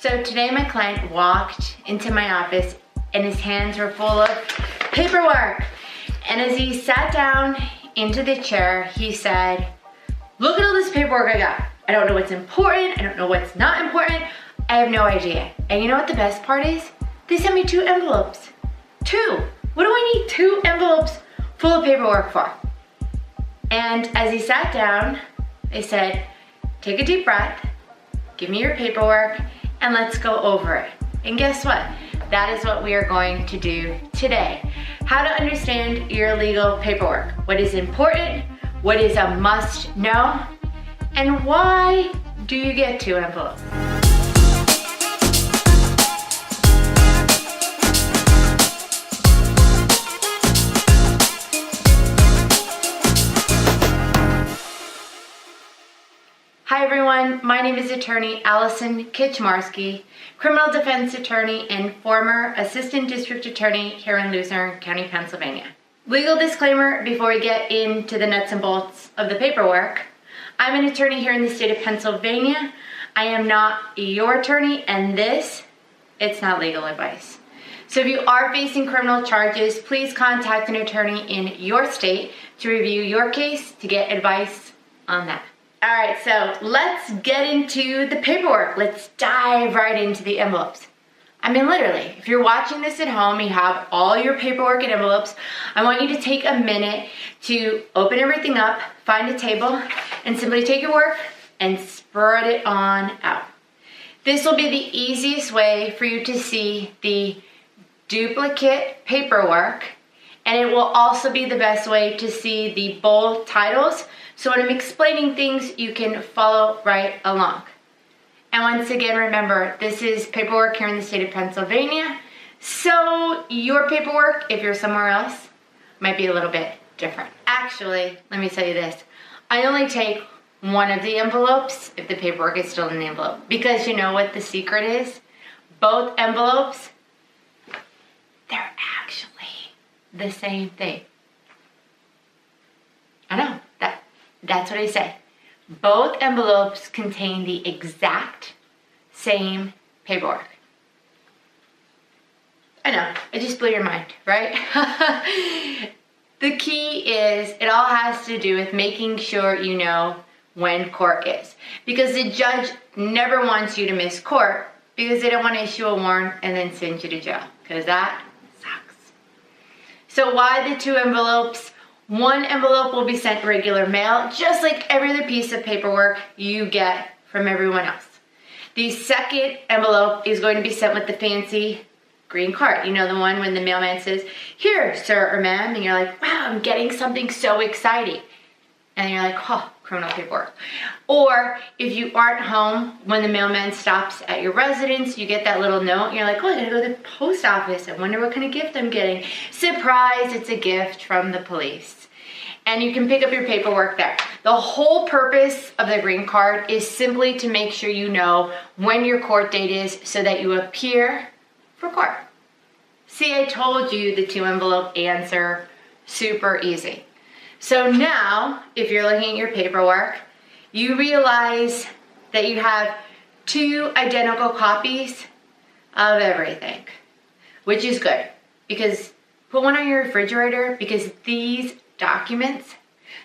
So today my client walked into my office and his hands were full of paperwork. And as he sat down into the chair, he said, "Look at all this paperwork I got. I don't know what's important. I don't know what's not important. I have no idea." And you know what the best part is? They sent me 2 envelopes. 2. What do I need 2 envelopes full of paperwork for? And as he sat down, they said, "Take a deep breath, give me your paperwork, and let's go over it." And guess what? That is what we are going to do today. How to understand your legal paperwork. What is important, what is a must know, and why do you get 2 envelopes? Hi everyone, my name is Attorney Allyson Kacmarski, criminal defense attorney and former assistant district attorney here in Luzerne County, Pennsylvania. Legal disclaimer before we get into the nuts and bolts of the paperwork. I'm an attorney here in the state of Pennsylvania. I am not your attorney, and it's not legal advice. So if you are facing criminal charges, please contact an attorney in your state to review your case to get advice on that. All right, so let's get into the paperwork. Let's dive right into the envelopes. I mean, literally, if you're watching this at home, you have all your paperwork and envelopes. I want you to take a minute to open everything up, find a table, and simply take your work and spread it on out. This will be the easiest way for you to see the duplicate paperwork, and it will also be the best way to see the bold titles. So when I'm explaining things, you can follow right along. And once again, remember, this is paperwork here in the state of Pennsylvania. So your paperwork, if you're somewhere else, might be a little bit different. Actually, let me tell you this. I only take one of the envelopes if the paperwork is still in the envelope. Because you know what the secret is? Both envelopes, they're actually the same thing. I know, that's what I said. Both envelopes contain the exact same paperwork. I know, I just blew your mind, right? The key is, it all has to do with making sure you know when court is. Because the judge never wants you to miss court because they don't want to issue a warrant and then send you to jail. Because that sucks. So why the 2 envelopes? One envelope will be sent regular mail, just like every other piece of paperwork you get from everyone else. The second envelope is going to be sent with the fancy green card. You know, the one when the mailman says, "Here, sir or ma'am," and you're like, "Wow, I'm getting something so exciting." And you're like, "Oh, criminal paperwork." Or if you aren't home when the mailman stops at your residence, you get that little note and you're like, "Oh, I gotta go to the post office. I wonder what kind of gift I'm getting." Surprise, it's a gift from the police. And you can pick up your paperwork there. The whole purpose of the green card is simply to make sure you know when your court date is so that you appear for court. See, I told you the 2 envelope answer, super easy. So now, if you're looking at your paperwork, you realize that you have 2 identical copies of everything, which is good, because put one on your refrigerator, because these documents,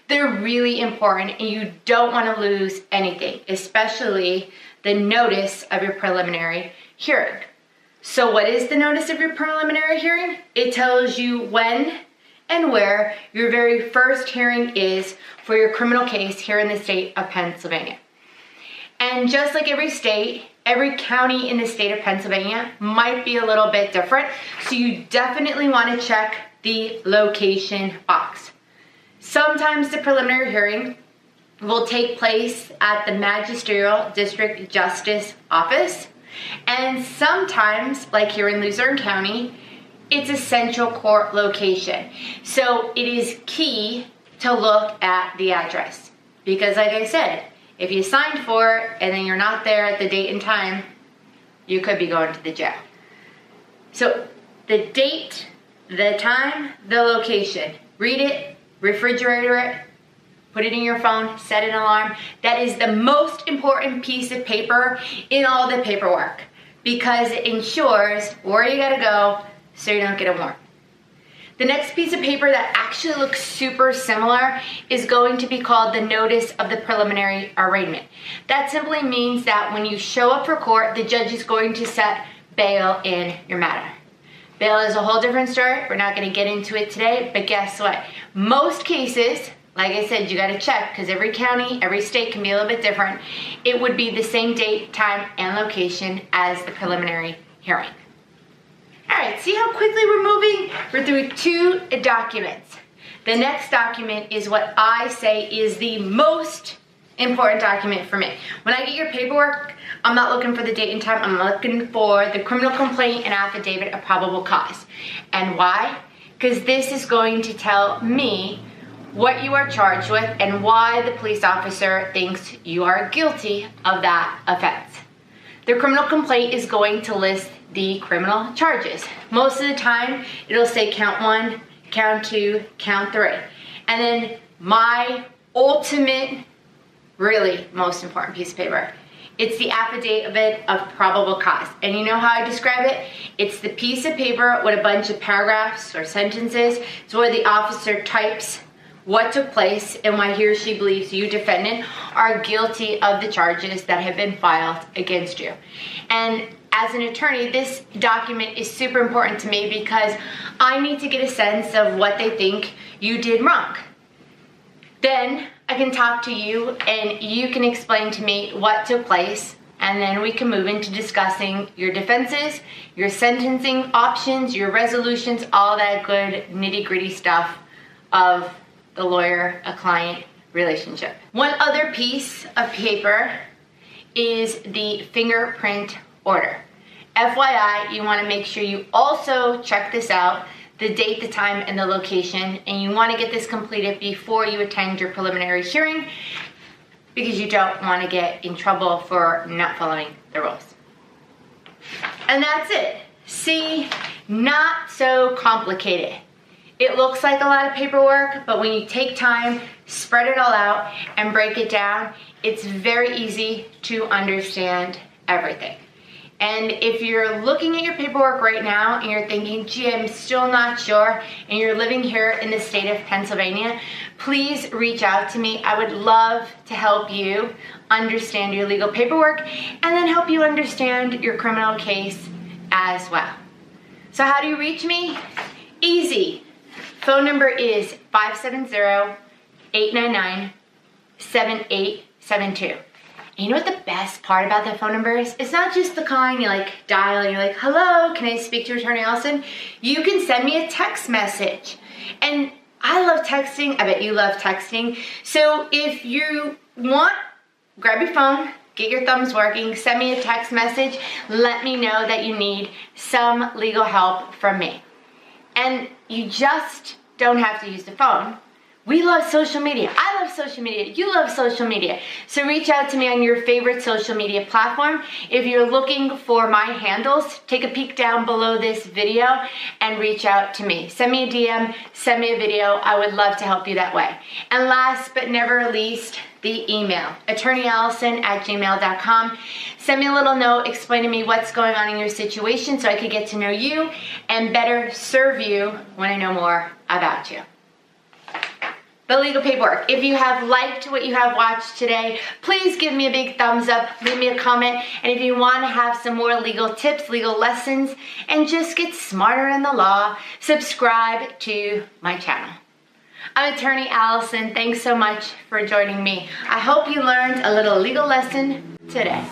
they're really important and you don't want to lose anything, especially the notice of your preliminary hearing. So what is the notice of your preliminary hearing? It tells you when and where your very first hearing is for your criminal case here in the state of Pennsylvania. And just like every state, every county in the state of Pennsylvania might be a little bit different, so you definitely want to check the location box. Sometimes the preliminary hearing will take place at the Magisterial District Justice Office, and sometimes, like here in Luzerne County, it's a central court location. So it is key to look at the address. Because like I said, if you signed for it and then you're not there at the date and time, you could be going to the jail. So the date, the time, the location. Read it, refrigerator it, put it in your phone, set an alarm. That is the most important piece of paper in all the paperwork. because it ensures where you gotta go so you don't get a warrant. The next piece of paper that actually looks super similar is going to be called the Notice of the Preliminary Arraignment. That simply means that when you show up for court, the judge is going to set bail in your matter. Bail is a whole different story. We're not going to get into it today, but guess what? Most cases, like I said, you got to check because every county, every state can be a little bit different. It would be the same date, time, and location as the preliminary hearing. All right, see how quickly we're moving? We're through 2 documents. The next document is what I say is the most important document for me. When I get your paperwork, I'm not looking for the date and time. I'm looking for the criminal complaint and affidavit of probable cause. And why? Because this is going to tell me what you are charged with and why the police officer thinks you are guilty of that offense. The criminal complaint is going to list the criminal charges. Most of the time, it'll say count 1, count 2, count 3. And then my ultimate, really most important piece of paper, it's the affidavit of probable cause. And you know how I describe it? It's the piece of paper with a bunch of paragraphs or sentences. It's where the officer types what took place and why he or she believes you, defendant, are guilty of the charges that have been filed against you. And as an attorney, this document is super important to me because I need to get a sense of what they think you did wrong. Then I can talk to you and you can explain to me what took place, and then we can move into discussing your defenses, your sentencing options, your resolutions, all that good nitty-gritty stuff of the lawyer-a-client relationship. One other piece of paper is the fingerprint order. FYI, you want to make sure you also check this out, the date, the time, and the location, and you want to get this completed before you attend your preliminary hearing because you don't want to get in trouble for not following the rules. And that's it. See, not so complicated. It looks like a lot of paperwork, but when you take time, spread it all out, and break it down, it's very easy to understand everything. And if you're looking at your paperwork right now and you're thinking, gee, I'm still not sure, and you're living here in the state of Pennsylvania, please reach out to me. I would love to help you understand your legal paperwork and then help you understand your criminal case as well. So how do you reach me? Easy. Phone number is 570-899-7872. And you know what the best part about that phone number is? It's not just the calling, you like dial and you're like, hello, can I speak to Attorney Allyson? You can send me a text message. And I love texting. I bet you love texting. So if you want, grab your phone, get your thumbs working, send me a text message, let me know that you need some legal help from me. And you just don't have to use the phone. We love social media. I love social media. You love social media. So reach out to me on your favorite social media platform. If you're looking for my handles, take a peek down below this video and reach out to me. Send me a DM, send me a video. I would love to help you that way. And last but never least, the email, attorneyallyson@gmail.com. Send me a little note explaining to me what's going on in your situation so I could get to know you and better serve you when I know more about you. The legal paperwork. If you have liked what you have watched today, please give me a big thumbs up, leave me a comment, and if you want to have some more legal tips, legal lessons, and just get smarter in the law, subscribe to my channel. I'm Attorney Allyson. Thanks so much for joining me. I hope you learned a little legal lesson today.